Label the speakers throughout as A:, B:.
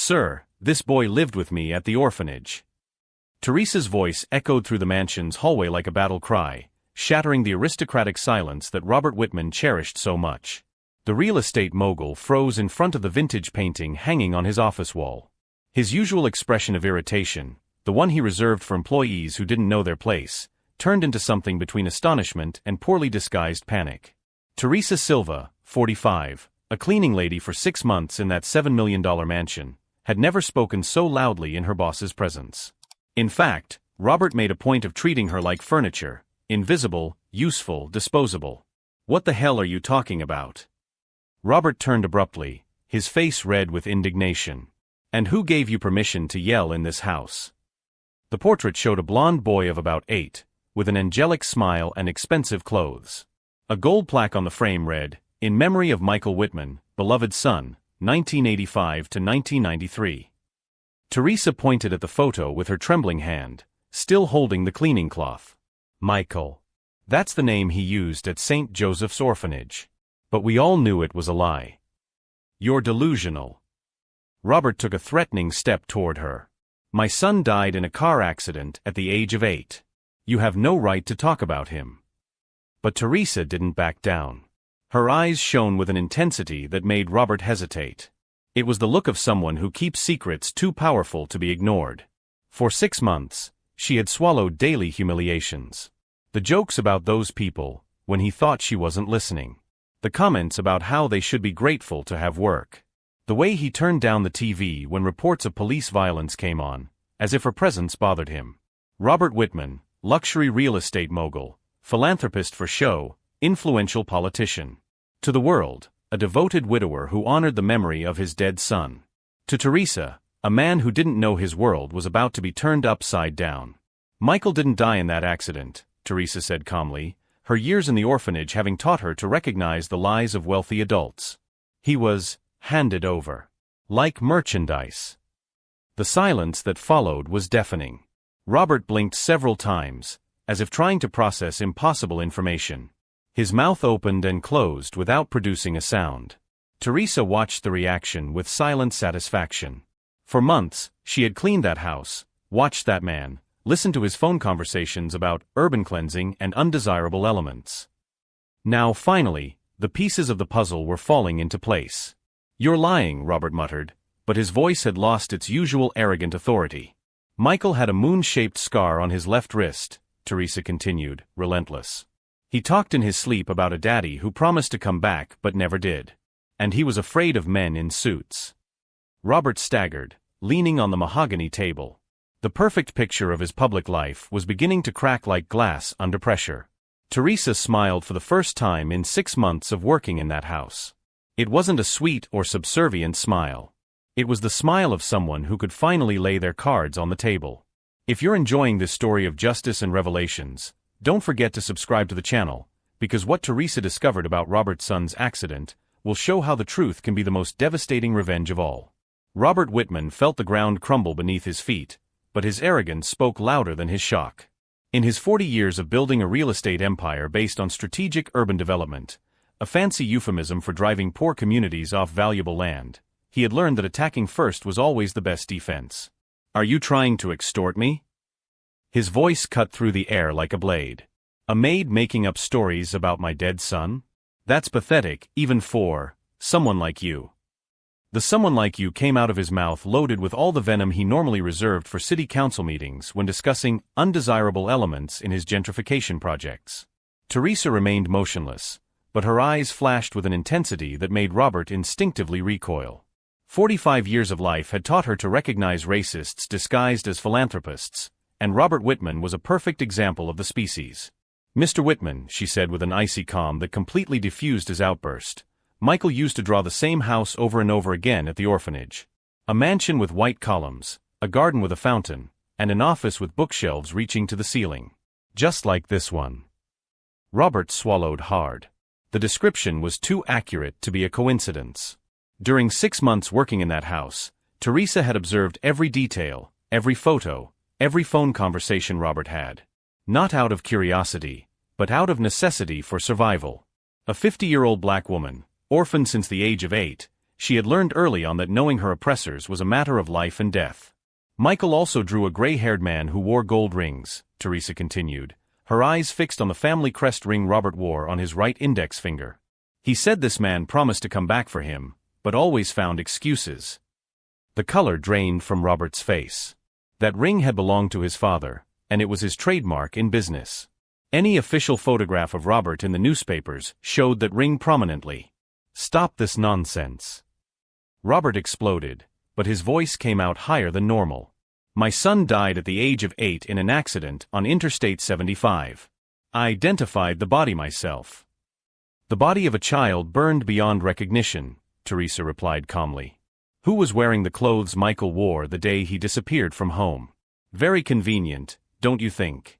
A: "Sir, this boy lived with me at the orphanage." Teresa's voice echoed through the mansion's hallway like a battle cry, shattering the aristocratic silence that Robert Whitman cherished so much. The real estate mogul froze in front of the vintage painting hanging on his office wall. His usual expression of irritation, the one he reserved for employees who didn't know their place, turned into something between astonishment and poorly disguised panic. Teresa Silva, 45, a cleaning lady for 6 months in that $7 million mansion, had never spoken so loudly in her boss's presence. In fact, Robert made a point of treating her like furniture, invisible, useful, disposable. "What the hell are you talking about?" Robert turned abruptly, his face red with indignation. "And who gave you permission to yell in this house?" The portrait showed a blond boy of about 8, with an angelic smile and expensive clothes. A gold plaque on the frame read, "In memory of Michael Whitman, beloved son, 1985 to 1993. Teresa pointed at the photo with her trembling hand, still holding the cleaning cloth. "Michael. That's the name he used at St. Joseph's Orphanage. But we all knew it was a lie." "You're delusional." Robert took a threatening step toward her. "My son died in a car accident at the age of 8. You have no right to talk about him." But Teresa didn't back down. Her eyes shone with an intensity that made Robert hesitate. It was the look of someone who keeps secrets too powerful to be ignored. For 6 months, she had swallowed daily humiliations. The jokes about those people, when he thought she wasn't listening. The comments about how they should be grateful to have work. The way he turned down the TV when reports of police violence came on, as if her presence bothered him. Robert Whitman, luxury real estate mogul, philanthropist for show, influential politician. To the world, a devoted widower who honored the memory of his dead son. To Teresa, a man who didn't know his world was about to be turned upside down. "Michael didn't die in that accident," Teresa said calmly, her years in the orphanage having taught her to recognize the lies of wealthy adults. "He was handed over. Like merchandise." The silence that followed was deafening. Robert blinked several times, as if trying to process impossible information. His mouth opened and closed without producing a sound. Teresa watched the reaction with silent satisfaction. For months, she had cleaned that house, watched that man, listened to his phone conversations about urban cleansing and undesirable elements. Now, finally, the pieces of the puzzle were falling into place. "You're lying," Robert muttered, but his voice had lost its usual arrogant authority. "Michael had a moon-shaped scar on his left wrist," Teresa continued, relentless. "He talked in his sleep about a daddy who promised to come back but never did. And he was afraid of men in suits." Robert staggered, leaning on the mahogany table. The perfect picture of his public life was beginning to crack like glass under pressure. Teresa smiled for the first time in 6 months of working in that house. It wasn't a sweet or subservient smile. It was the smile of someone who could finally lay their cards on the table. If you're enjoying this story of justice and revelations, don't forget to subscribe to the channel, because what Teresa discovered about Robert's son's accident will show how the truth can be the most devastating revenge of all. Robert Whitman felt the ground crumble beneath his feet, but his arrogance spoke louder than his shock. In his 40 years of building a real estate empire based on strategic urban development, a fancy euphemism for driving poor communities off valuable land, he had learned that attacking first was always the best defense. "Are you trying to extort me?" His voice cut through the air like a blade. "A maid making up stories about my dead son? That's pathetic, even for someone like you." The "someone like you" came out of his mouth loaded with all the venom he normally reserved for city council meetings when discussing undesirable elements in his gentrification projects. Teresa remained motionless, but her eyes flashed with an intensity that made Robert instinctively recoil. 45 years of life had taught her to recognize racists disguised as philanthropists, and Robert Whitman was a perfect example of the species. "Mr. Whitman," she said with an icy calm that completely diffused his outburst, "Michael used to draw the same house over and over again at the orphanage. A mansion with white columns, a garden with a fountain, and an office with bookshelves reaching to the ceiling. Just like this one." Robert swallowed hard. The description was too accurate to be a coincidence. During 6 months working in that house, Teresa had observed every detail, every photo, every phone conversation Robert had. Not out of curiosity, but out of necessity for survival. A 50-year-old black woman, orphaned since the age of 8, She had learned early on that knowing her oppressors was a matter of life and death. Michael also drew a gray-haired man who wore gold rings, Teresa continued, her eyes fixed on the family crest ring Robert wore on his right index finger. He said this man promised to come back for him, but always found excuses. The color drained from Robert's face. That ring had belonged to his father, and it was his trademark in business. Any official photograph of Robert in the newspapers showed that ring prominently. "Stop this nonsense." Robert exploded, but his voice came out higher than normal. "My son died at the age of 8 in an accident on Interstate 75. I identified the body myself." "The body of a child burned beyond recognition," Teresa replied calmly. "Who was wearing the clothes Michael wore the day he disappeared from home? Very convenient, don't you think?"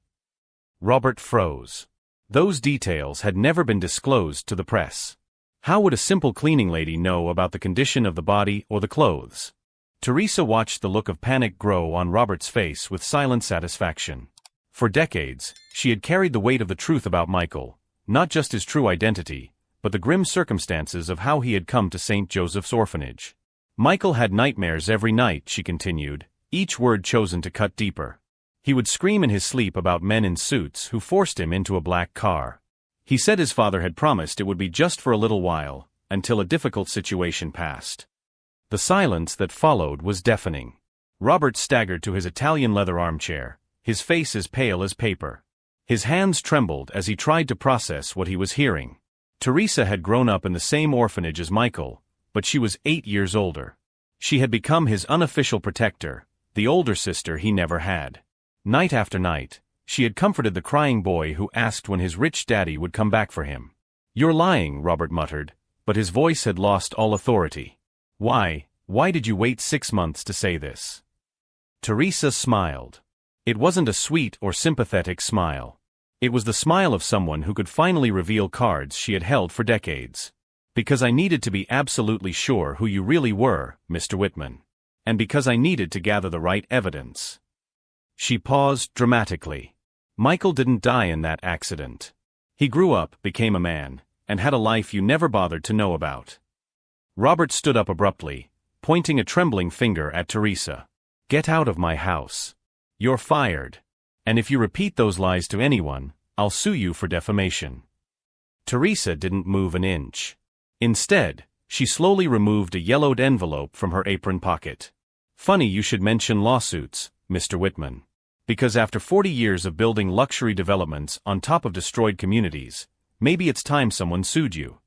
A: Robert froze. Those details had never been disclosed to the press. How would a simple cleaning lady know about the condition of the body or the clothes? Teresa watched the look of panic grow on Robert's face with silent satisfaction. For decades, she had carried the weight of the truth about Michael, not just his true identity, but the grim circumstances of how he had come to St. Joseph's Orphanage. "Michael had nightmares every night," she continued, each word chosen to cut deeper. "He would scream in his sleep about men in suits who forced him into a black car. He said his father had promised it would be just for a little while, until a difficult situation passed." The silence that followed was deafening. Robert staggered to his Italian leather armchair, his face as pale as paper. His hands trembled as he tried to process what he was hearing. Teresa had grown up in the same orphanage as Michael, but she was 8 years older. She had become his unofficial protector, the older sister he never had. Night after night, she had comforted the crying boy who asked when his rich daddy would come back for him. "You're lying," Robert muttered, but his voice had lost all authority. Why did you wait 6 months to say this?" Teresa smiled. It wasn't a sweet or sympathetic smile. It was the smile of someone who could finally reveal cards she had held for decades. "Because I needed to be absolutely sure who you really were, Mr. Whitman. And because I needed to gather the right evidence." She paused dramatically. "Michael didn't die in that accident. He grew up, became a man, and had a life you never bothered to know about." Robert stood up abruptly, pointing a trembling finger at Teresa. "Get out of my house. You're fired. And if you repeat those lies to anyone, I'll sue you for defamation." Teresa didn't move an inch. Instead, she slowly removed a yellowed envelope from her apron pocket. "Funny you should mention lawsuits, Mr. Whitman. Because after 40 years of building luxury developments on top of destroyed communities, maybe it's time someone sued you."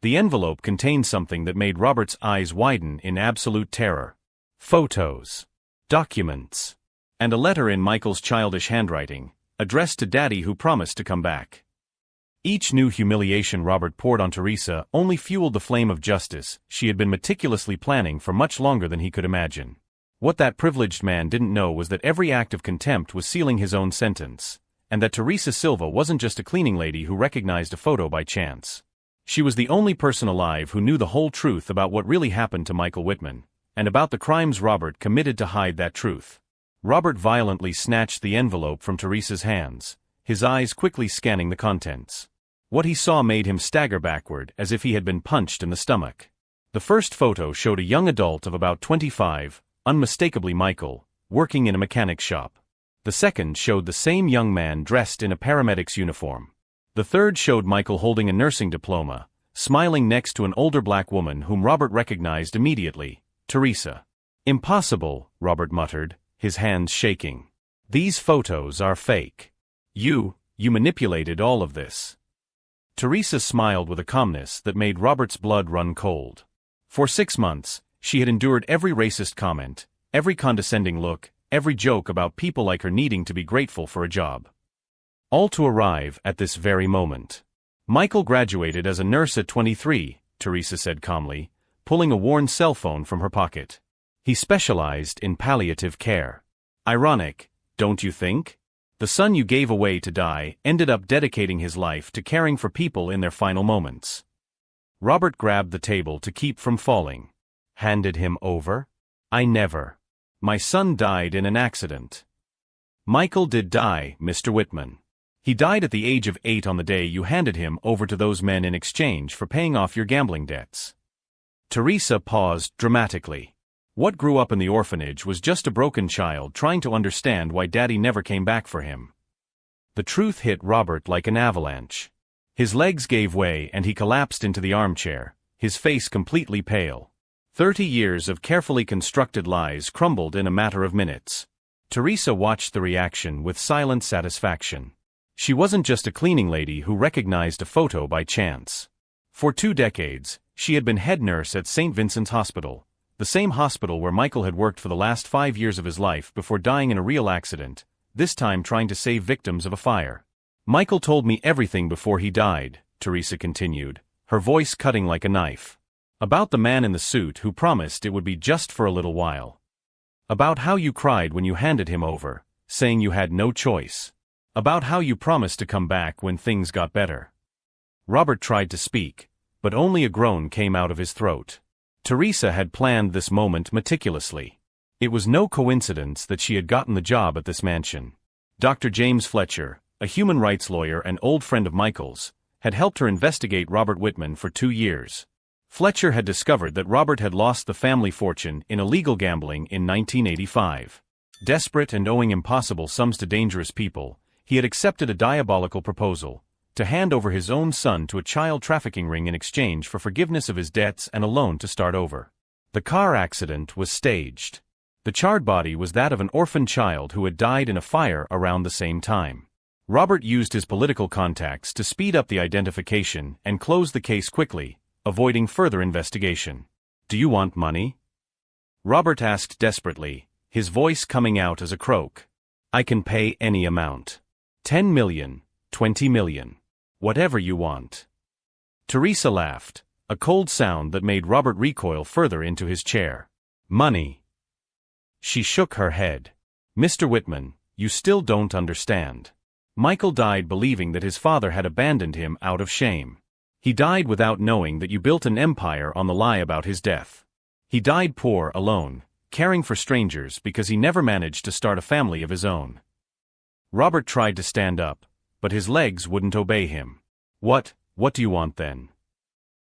A: The envelope contained something that made Robert's eyes widen in absolute terror. Photos, documents, and a letter in Michael's childish handwriting, addressed to Daddy who promised to come back. Each new humiliation Robert poured on Teresa only fueled the flame of justice she had been meticulously planning for much longer than he could imagine. What that privileged man didn't know was that every act of contempt was sealing his own sentence, and that Teresa Silva wasn't just a cleaning lady who recognized a photo by chance. She was the only person alive who knew the whole truth about what really happened to Michael Whitman, and about the crimes Robert committed to hide that truth. Robert violently snatched the envelope from Teresa's hands, his eyes quickly scanning the contents. What he saw made him stagger backward as if he had been punched in the stomach. The first photo showed a young adult of about 25, unmistakably Michael, working in a mechanic shop. The second showed the same young man dressed in a paramedic's uniform. The third showed Michael holding a nursing diploma, smiling next to an older black woman whom Robert recognized immediately, Teresa. "Impossible," Robert muttered, his hands shaking. "These photos are fake. You manipulated all of this." Teresa smiled with a calmness that made Robert's blood run cold. For 6 months, she had endured every racist comment, every condescending look, every joke about people like her needing to be grateful for a job. All to arrive at this very moment. "Michael graduated as a nurse at 23, Teresa said calmly, pulling a worn cell phone from her pocket. "He specialized in palliative care. Ironic, don't you think? The son you gave away to die ended up dedicating his life to caring for people in their final moments." Robert grabbed the table to keep from falling. "Handed him over? I never. My son died in an accident." "Michael did die, Mr. Whitman. He died at the age of 8 on the day you handed him over to those men in exchange for paying off your gambling debts." Teresa paused dramatically. What grew up in the orphanage was just a broken child trying to understand why Daddy never came back for him. The truth hit Robert like an avalanche. His legs gave way and he collapsed into the armchair, his face completely pale. 30 years of carefully constructed lies crumbled in a matter of minutes. Teresa watched the reaction with silent satisfaction. She wasn't just a cleaning lady who recognized a photo by chance. For 2 decades, she had been head nurse at St. Vincent's Hospital, the same hospital where Michael had worked for the last 5 years of his life before dying in a real accident, this time trying to save victims of a fire. Michael told me everything before he died, Teresa continued, her voice cutting like a knife. About the man in the suit who promised it would be just for a little while. About how you cried when you handed him over, saying you had no choice. About how you promised to come back when things got better. Robert tried to speak, but only a groan came out of his throat. Teresa had planned this moment meticulously. It was no coincidence that she had gotten the job at this mansion. Dr. James Fletcher, a human rights lawyer and old friend of Michael's, had helped her investigate Robert Whitman for 2 years. Fletcher had discovered that Robert had lost the family fortune in illegal gambling in 1985. Desperate and owing impossible sums to dangerous people, he had accepted a diabolical proposal to hand over his own son to a child trafficking ring in exchange for forgiveness of his debts and a loan to start over. The car accident was staged. The charred body was that of an orphan child who had died in a fire around the same time. Robert used his political contacts to speed up the identification and close the case quickly, avoiding further investigation. "Do you want money?" Robert asked desperately, his voice coming out as a croak. "I can pay any amount. 10 million, 20 million. Whatever you want." Teresa laughed, a cold sound that made Robert recoil further into his chair. "Money." She shook her head. "Mr. Whitman, you still don't understand. Michael died believing that his father had abandoned him out of shame. He died without knowing that you built an empire on the lie about his death. He died poor, alone, caring for strangers because he never managed to start a family of his own." Robert tried to stand up, but his legs wouldn't obey him. What do you want then?"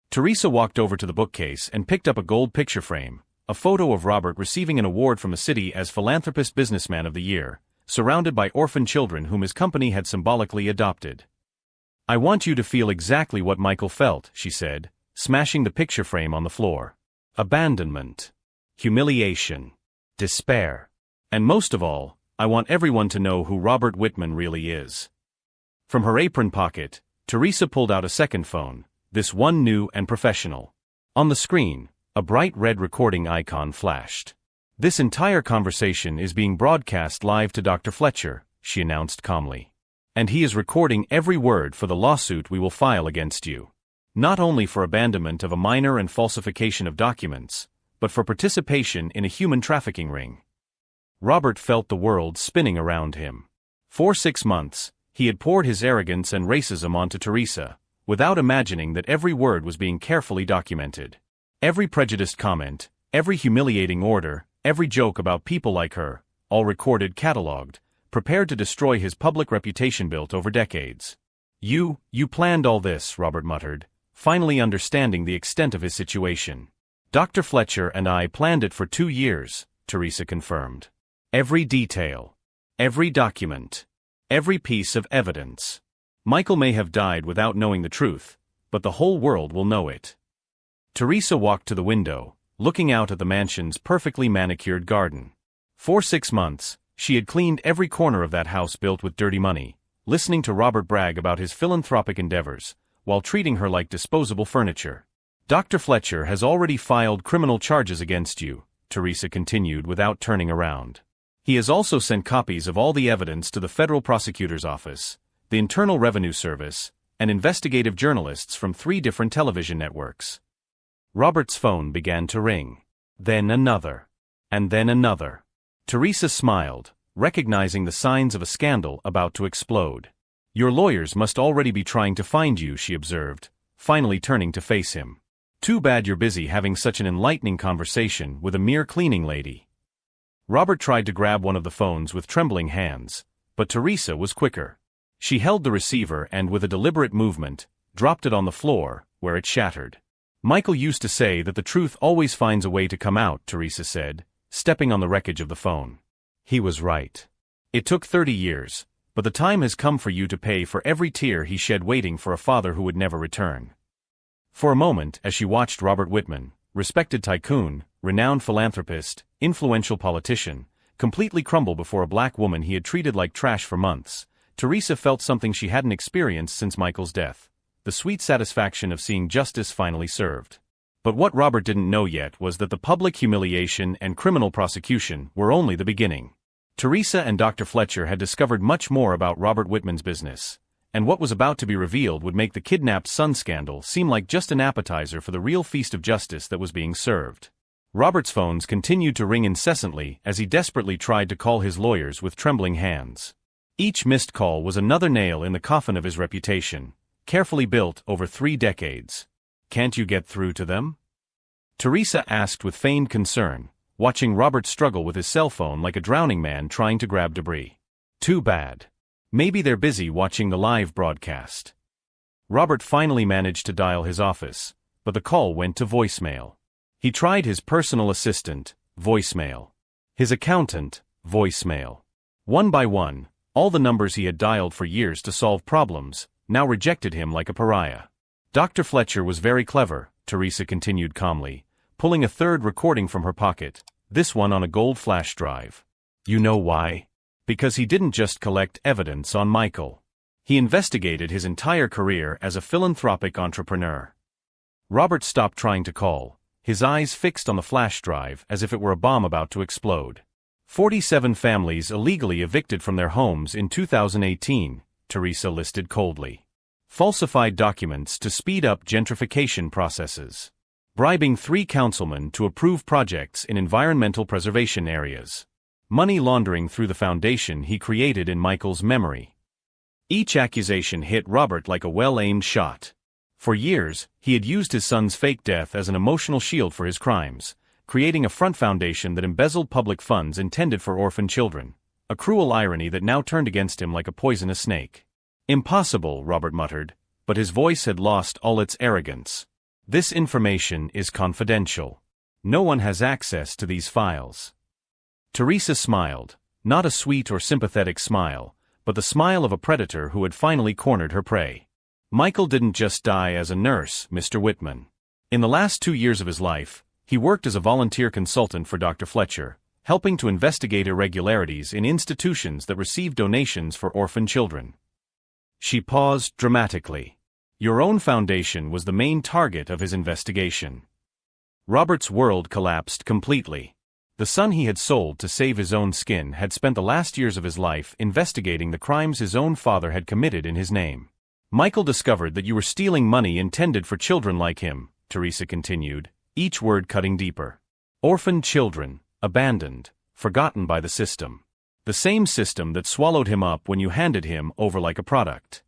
A: Teresa walked over to the bookcase and picked up a gold picture frame, a photo of Robert receiving an award from the city as Philanthropist Businessman of the Year, surrounded by orphan children whom his company had symbolically adopted. "I want you to feel exactly what Michael felt," she said, smashing the picture frame on the floor. "Abandonment. Humiliation. Despair. And most of all, I want everyone to know who Robert Whitman really is." From her apron pocket, Teresa pulled out a second phone, this one new and professional. On the screen, a bright red recording icon flashed. "This entire conversation is being broadcast live to Dr. Fletcher," she announced calmly. "And he is recording every word for the lawsuit we will file against you. Not only for abandonment of a minor and falsification of documents, but for participation in a human trafficking ring." Robert felt the world spinning around him. For 6 months, he had poured his arrogance and racism onto Teresa, without imagining that every word was being carefully documented. Every prejudiced comment, every humiliating order, every joke about people like her, all recorded, catalogued, prepared to destroy his public reputation built over decades. You planned all this," Robert muttered, finally understanding the extent of his situation. "Dr. Fletcher and I planned it for 2 years, Teresa confirmed. "Every detail. Every document. Every piece of evidence. Michael may have died without knowing the truth, but the whole world will know it." Teresa walked to the window, looking out at the mansion's perfectly manicured garden. For 6 months, she had cleaned every corner of that house built with dirty money, listening to Robert brag about his philanthropic endeavors, while treating her like disposable furniture. "Dr. Fletcher has already filed criminal charges against you," Teresa continued without turning around. "He has also sent copies of all the evidence to the federal prosecutor's office, the Internal Revenue Service, and investigative journalists from 3 different television networks." Robert's phone began to ring. Then another. And then another. Teresa smiled, recognizing the signs of a scandal about to explode. "Your lawyers must already be trying to find you," she observed, finally turning to face him. "Too bad you're busy having such an enlightening conversation with a mere cleaning lady." Robert tried to grab one of the phones with trembling hands, but Teresa was quicker. She held the receiver and with a deliberate movement, dropped it on the floor, where it shattered. Michael used to say that the truth always finds a way to come out, Teresa said, stepping on the wreckage of the phone. He was right. It took 30 years, but the time has come for you to pay for every tear he shed waiting for a father who would never return. For a moment, as she watched Robert Whitman, respected tycoon, renowned philanthropist, influential politician, completely crumble before a black woman he had treated like trash for months, Teresa felt something she hadn't experienced since Michael's death: the sweet satisfaction of seeing justice finally served. But what Robert didn't know yet was that the public humiliation and criminal prosecution were only the beginning. Teresa and Dr. Fletcher had discovered much more about Robert Whitman's business, and what was about to be revealed would make the kidnapped son scandal seem like just an appetizer for the real feast of justice that was being served. Robert's phones continued to ring incessantly as he desperately tried to call his lawyers with trembling hands. Each missed call was another nail in the coffin of his reputation, carefully built over 3 decades. "Can't you get through to them?" Teresa asked with feigned concern, watching Robert struggle with his cell phone like a drowning man trying to grab debris. "Too bad. Maybe they're busy watching the live broadcast." Robert finally managed to dial his office, but the call went to voicemail. He tried his personal assistant, voicemail. His accountant, voicemail. One by one, all the numbers he had dialed for years to solve problems now rejected him like a pariah. Dr. Fletcher was very clever, Teresa continued calmly, pulling a third recording from her pocket, this one on a gold flash drive. "You know why? Because he didn't just collect evidence on Michael. He investigated his entire career as a philanthropic entrepreneur." Robert stopped trying to call, his eyes fixed on the flash drive as if it were a bomb about to explode. 47 families illegally evicted from their homes in 2018, Teresa listed coldly. Falsified documents to speed up gentrification processes. Bribing 3 councilmen to approve projects in environmental preservation areas. Money laundering through the foundation he created in Michael's memory. Each accusation hit Robert like a well-aimed shot. For years, he had used his son's fake death as an emotional shield for his crimes, creating a front foundation that embezzled public funds intended for orphan children. A cruel irony that now turned against him like a poisonous snake. "Impossible," Robert muttered, but his voice had lost all its arrogance. "This information is confidential. No one has access to these files." Teresa smiled, not a sweet or sympathetic smile, but the smile of a predator who had finally cornered her prey. "Michael didn't just die as a nurse, Mr. Whitman. In the last 2 years of his life, he worked as a volunteer consultant for Dr. Fletcher, helping to investigate irregularities in institutions that receive donations for orphan children." She paused dramatically. "Your own foundation was the main target of his investigation." Robert's world collapsed completely. The son he had sold to save his own skin had spent the last years of his life investigating the crimes his own father had committed in his name. "Michael discovered that you were stealing money intended for children like him," Teresa continued, each word cutting deeper. "Orphaned children, abandoned, forgotten by the system. The same system that swallowed him up when you handed him over like a product."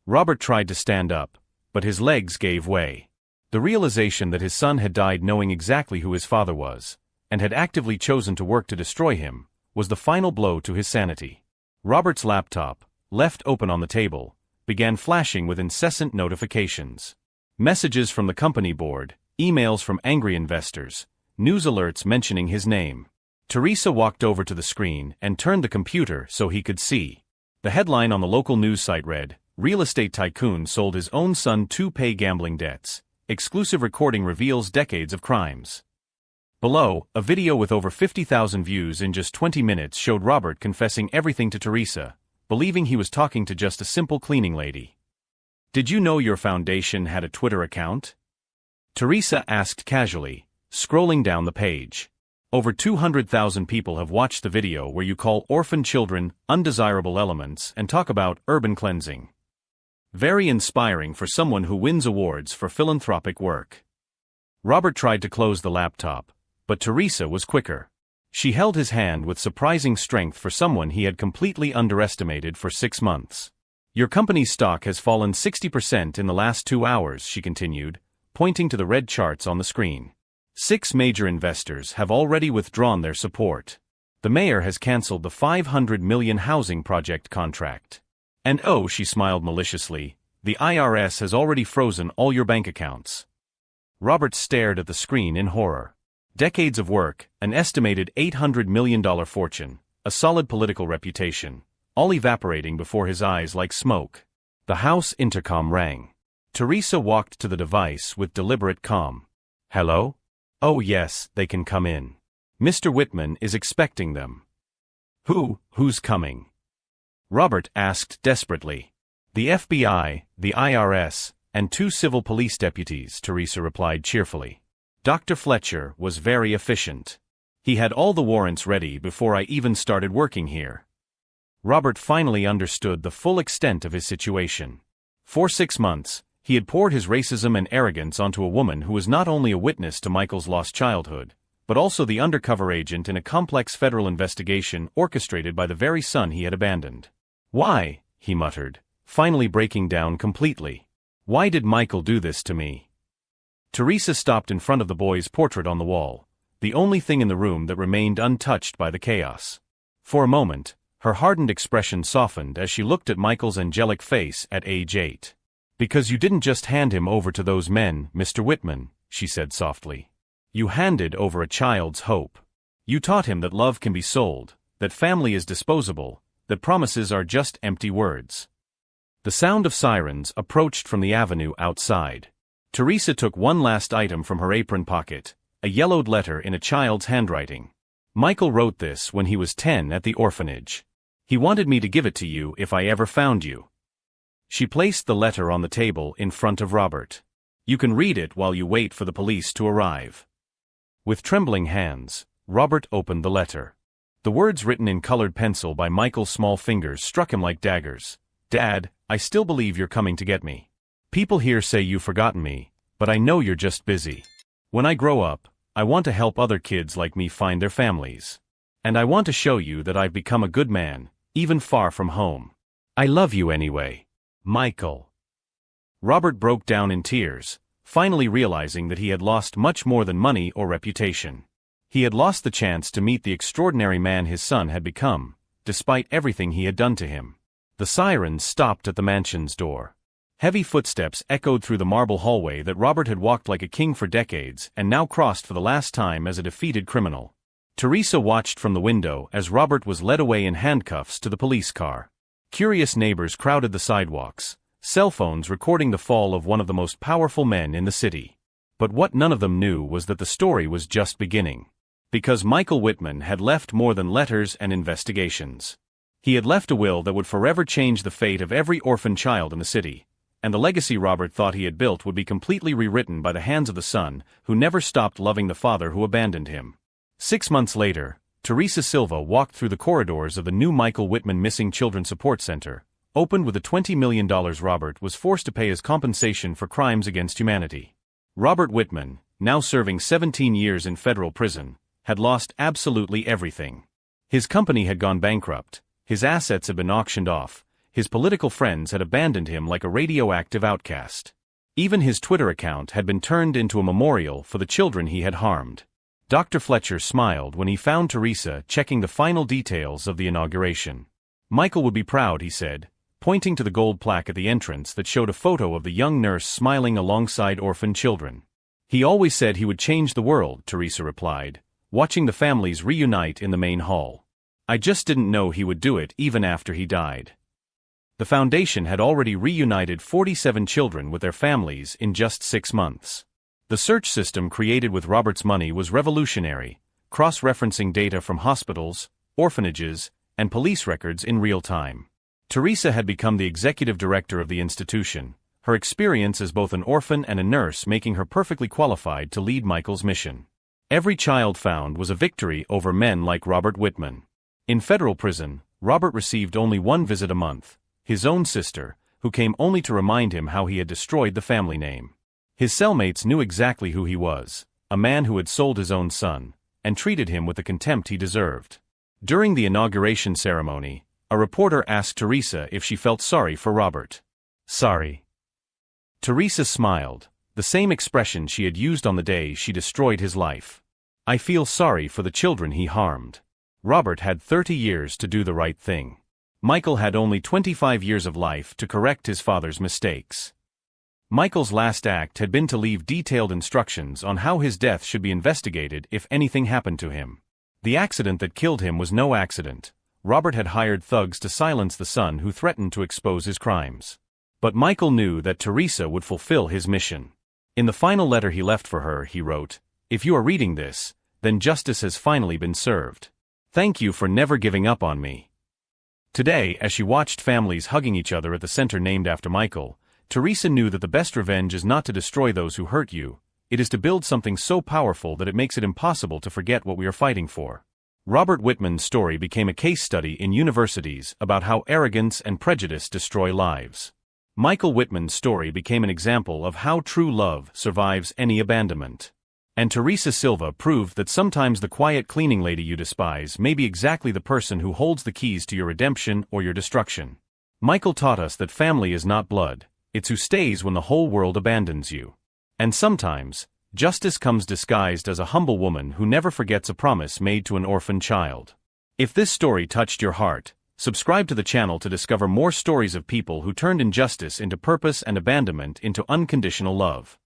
A: Robert tried to stand up, but his legs gave way. The realization that his son had died knowing exactly who his father was, and had actively chosen to work to destroy him, was the final blow to his sanity. Robert's laptop, left open on the table, began flashing with incessant notifications. Messages from the company board, emails from angry investors, news alerts mentioning his name. Teresa walked over to the screen and turned the computer so he could see. The headline on the local news site read, "Real estate tycoon sold his own son to pay gambling debts. Exclusive recording reveals decades of crimes." Below, a video with over 50,000 views in just 20 minutes showed Robert confessing everything to Teresa, believing he was talking to just a simple cleaning lady. "Did you know your foundation had a Twitter account?" Teresa asked casually, scrolling down the page. "Over 200,000 people have watched the video where you call orphan children undesirable elements and talk about urban cleansing. Very inspiring for someone who wins awards for philanthropic work." Robert tried to close the laptop, but Teresa was quicker. She held his hand with surprising strength for someone he had completely underestimated for 6 months. "Your company's stock has fallen 60% in the last 2 hours," she continued, pointing to the red charts on the screen. 6 major investors have already withdrawn their support. The mayor has cancelled the $500 million housing project contract. And oh, she smiled maliciously, the IRS has already frozen all your bank accounts." Robert stared at the screen in horror. Decades of work, an estimated $800 million fortune, a solid political reputation, all evaporating before his eyes like smoke. The house intercom rang. Teresa walked to the device with deliberate calm. "Hello? Oh yes, they can come in. Mr. Whitman is expecting them." Who's coming?" Robert asked desperately. "The FBI, the IRS, and 2 civil police deputies," Teresa replied cheerfully. "Dr. Fletcher was very efficient. He had all the warrants ready before I even started working here." Robert finally understood the full extent of his situation. For 6 months, he had poured his racism and arrogance onto a woman who was not only a witness to Michael's lost childhood, but also the undercover agent in a complex federal investigation orchestrated by the very son he had abandoned. "Why?" he muttered, finally breaking down completely. "Why did Michael do this to me?" Teresa stopped in front of the boy's portrait on the wall, the only thing in the room that remained untouched by the chaos. For a moment, her hardened expression softened as she looked at Michael's angelic face at age 8. "Because you didn't just hand him over to those men, Mr. Whitman," she said softly. "You handed over a child's hope. You taught him that love can be sold, that family is disposable, that promises are just empty words." The sound of sirens approached from the avenue outside. Teresa took one last item from her apron pocket, a yellowed letter in a child's handwriting. "Michael wrote this when he was 10 at the orphanage. He wanted me to give it to you if I ever found you." She placed the letter on the table in front of Robert. "You can read it while you wait for the police to arrive." With trembling hands, Robert opened the letter. The words written in colored pencil by Michael's small fingers struck him like daggers. "Dad, I still believe you're coming to get me. People here say you've forgotten me, but I know you're just busy. When I grow up, I want to help other kids like me find their families. And I want to show you that I've become a good man, even far from home. I love you anyway. Michael." Robert broke down in tears, finally realizing that he had lost much more than money or reputation. He had lost the chance to meet the extraordinary man his son had become, despite everything he had done to him. The sirens stopped at the mansion's door. Heavy footsteps echoed through the marble hallway that Robert had walked like a king for decades and now crossed for the last time as a defeated criminal. Teresa watched from the window as Robert was led away in handcuffs to the police car. Curious neighbors crowded the sidewalks, cell phones recording the fall of one of the most powerful men in the city. But what none of them knew was that the story was just beginning. Because Michael Whitman had left more than letters and investigations. He had left a will that would forever change the fate of every orphan child in the city, and the legacy Robert thought he had built would be completely rewritten by the hands of the son who never stopped loving the father who abandoned him. 6 months later, Teresa Silva walked through the corridors of the new Michael Whitman Missing Children Support Center, opened with the $20 million Robert was forced to pay as compensation for crimes against humanity. Robert Whitman, now serving 17 years in federal prison, had lost absolutely everything. His company had gone bankrupt, his assets had been auctioned off, his political friends had abandoned him like a radioactive outcast. Even his Twitter account had been turned into a memorial for the children he had harmed. Dr. Fletcher smiled when he found Teresa checking the final details of the inauguration. "Michael would be proud," he said, pointing to the gold plaque at the entrance that showed a photo of the young nurse smiling alongside orphan children. "He always said he would change the world," Teresa replied, watching the families reunite in the main hall. "I just didn't know he would do it even after he died." The foundation had already reunited 47 children with their families in just 6 months. The search system created with Robert's money was revolutionary, cross-referencing data from hospitals, orphanages, and police records in real time. Teresa had become the executive director of the institution, her experience as both an orphan and a nurse making her perfectly qualified to lead Michael's mission. Every child found was a victory over men like Robert Whitman. In federal prison, Robert received only one visit a month, his own sister, who came only to remind him how he had destroyed the family name. His cellmates knew exactly who he was, a man who had sold his own son, and treated him with the contempt he deserved. During the inauguration ceremony, a reporter asked Teresa if she felt sorry for Robert. "Sorry." Teresa smiled, the same expression she had used on the day she destroyed his life. "I feel sorry for the children he harmed. Robert had 30 years to do the right thing. Michael had only 25 years of life to correct his father's mistakes." Michael's last act had been to leave detailed instructions on how his death should be investigated if anything happened to him. The accident that killed him was no accident. Robert had hired thugs to silence the son who threatened to expose his crimes. But Michael knew that Teresa would fulfill his mission. In the final letter he left for her, he wrote, "If you are reading this, then justice has finally been served. Thank you for never giving up on me." Today, as she watched families hugging each other at the center named after Michael, Teresa knew that the best revenge is not to destroy those who hurt you, it is to build something so powerful that it makes it impossible to forget what we are fighting for. Robert Whitman's story became a case study in universities about how arrogance and prejudice destroy lives. Michael Whitman's story became an example of how true love survives any abandonment. And Teresa Silva proved that sometimes the quiet cleaning lady you despise may be exactly the person who holds the keys to your redemption or your destruction. Michael taught us that family is not blood, it's who stays when the whole world abandons you. And sometimes, justice comes disguised as a humble woman who never forgets a promise made to an orphan child. If this story touched your heart, subscribe to the channel to discover more stories of people who turned injustice into purpose and abandonment into unconditional love.